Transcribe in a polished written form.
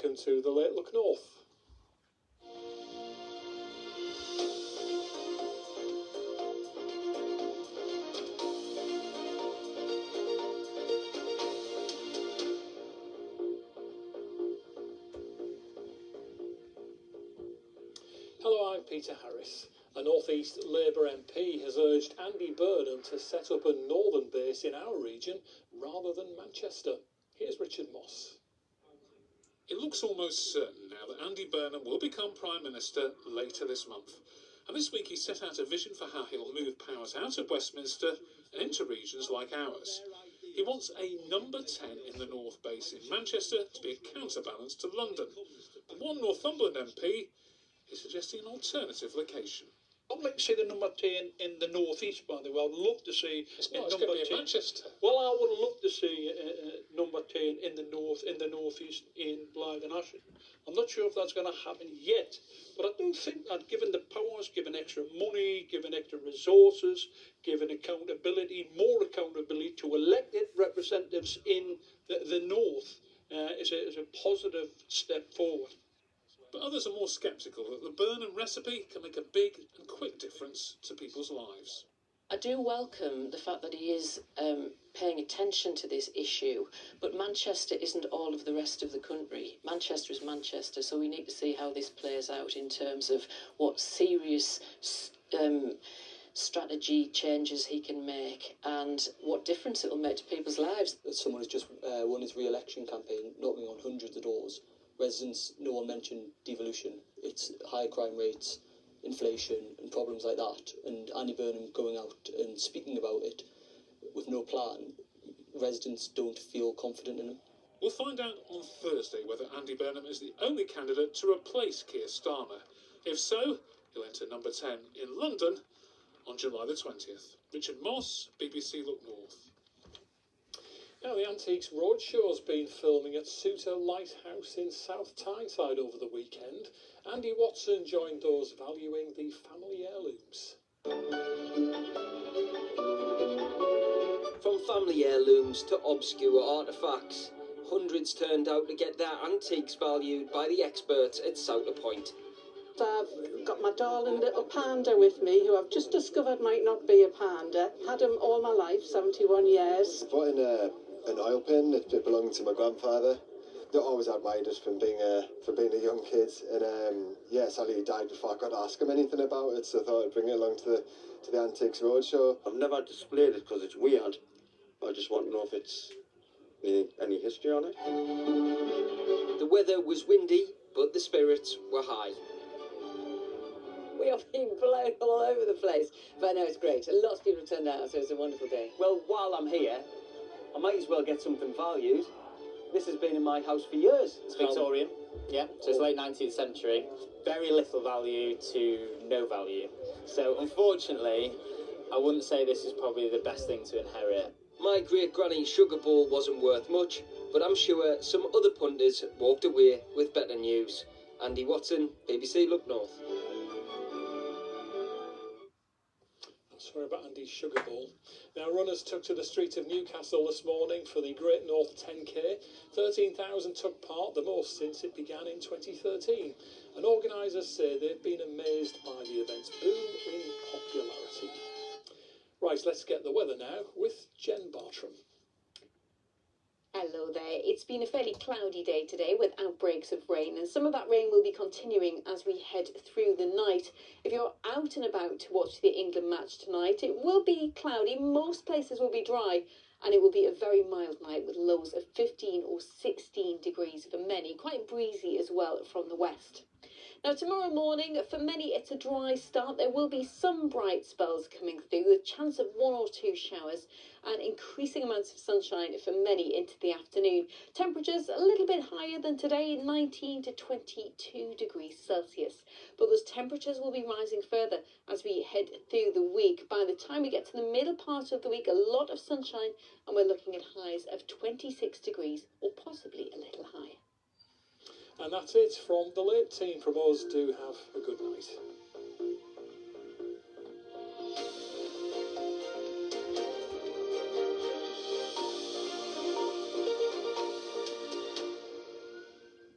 welcome to the Late Look North. Hello, I'm Peter Harris. A North East Labour MP has urged Andy Burnham to set up a northern base in our region rather than Manchester. Here's Richard Moss. It looks almost certain now that Andy Burnham will become Prime Minister later this month. And this week he set out a vision for how he'll move powers out of Westminster and into regions like ours. He wants a number 10 in the North base in Manchester to be a counterbalance to London. But one Northumberland MP is suggesting an alternative location. I'd like to see the number 10 in the North East, by the way. I'd love to see It's number going to be 10. in Manchester. Well, I would love to see number 10 in the North East in Blythe and Ashton. I'm not sure if that's going to happen yet, but I do think that given the powers, given extra money, given extra resources, given accountability, more accountability to elected representatives in the North is a positive step forward. But others are more sceptical that the Burnham recipe can make a big and quick difference to people's lives. I do welcome the fact that he is paying attention to this issue, but Manchester isn't all of the rest of the country. Manchester is Manchester, so we need to see how this plays out in terms of what serious strategy changes he can make and what difference it will make to people's lives. Someone who's just won his re-election campaign, knocking on hundreds of doors. Residents, no one mentioned devolution. It's high crime rates, inflation and problems like that. And Andy Burnham going out and speaking about it with no plan, residents don't feel confident in him. We'll find out on Thursday whether Andy Burnham is the only candidate to replace Keir Starmer. If so, he'll enter number 10 in London on July the 20th. Richard Moss, BBC Look North. Now, the Antiques Roadshow's been filming at Souter Lighthouse in South Tyneside over the weekend. Andy Watson joined those valuing the family heirlooms. From family heirlooms to obscure artefacts, hundreds turned out to get their antiques valued by the experts at Souter Point. I've got my darling little panda with me, who I've just discovered might not be a panda. Had him all my life, 71 years. Brought in an oil pin that belonged to my grandfather. That always admired us from being a young kid, and sadly he died before I got to ask him anything about it. So I thought I'd bring it along to the Antiques Roadshow. I've never displayed it because it's weird. I just want to know if it's any history on it. The weather was windy, but the spirits were high. We are being blown all over the place, but no, it's great. Lots of people turned out, so it's a wonderful day. Well, while I'm here, I might as well get something valued. This has been in my house for years. It's Victorian, yeah, so it's late 19th century. Very little value to no value. So unfortunately, I wouldn't say this is probably the best thing to inherit. My great-granny's sugar bowl wasn't worth much, but I'm sure some other punters walked away with better news. Andy Watson, BBC Look North. Sorry about Andy's sugar bowl. Now, runners took to the street of Newcastle this morning for the Great North 10K. 13,000 took part, the most since it began in 2013. And organisers say they've been amazed by the event's boom in popularity. Right, let's get the weather now with Jen Bartram. Hello there. It's been a fairly cloudy day today with outbreaks of rain, and some of that rain will be continuing as we head through the night. If you're out and about to watch the England match tonight, it will be cloudy. Most places will be dry, and it will be a very mild night with lows of 15 or 16 degrees for many. Quite breezy as well from the west. Now, tomorrow morning, for many, it's a dry start. There will be some bright spells coming through, the chance of 1 or 2 showers, and increasing amounts of sunshine for many into the afternoon. Temperatures a little bit higher than today, 19 to 22 degrees Celsius. But those temperatures will be rising further as we head through the week. By the time we get to the middle part of the week, a lot of sunshine, and we're looking at highs of 26 degrees or possibly a little higher. And that's it from the late team. From us, do have a good night.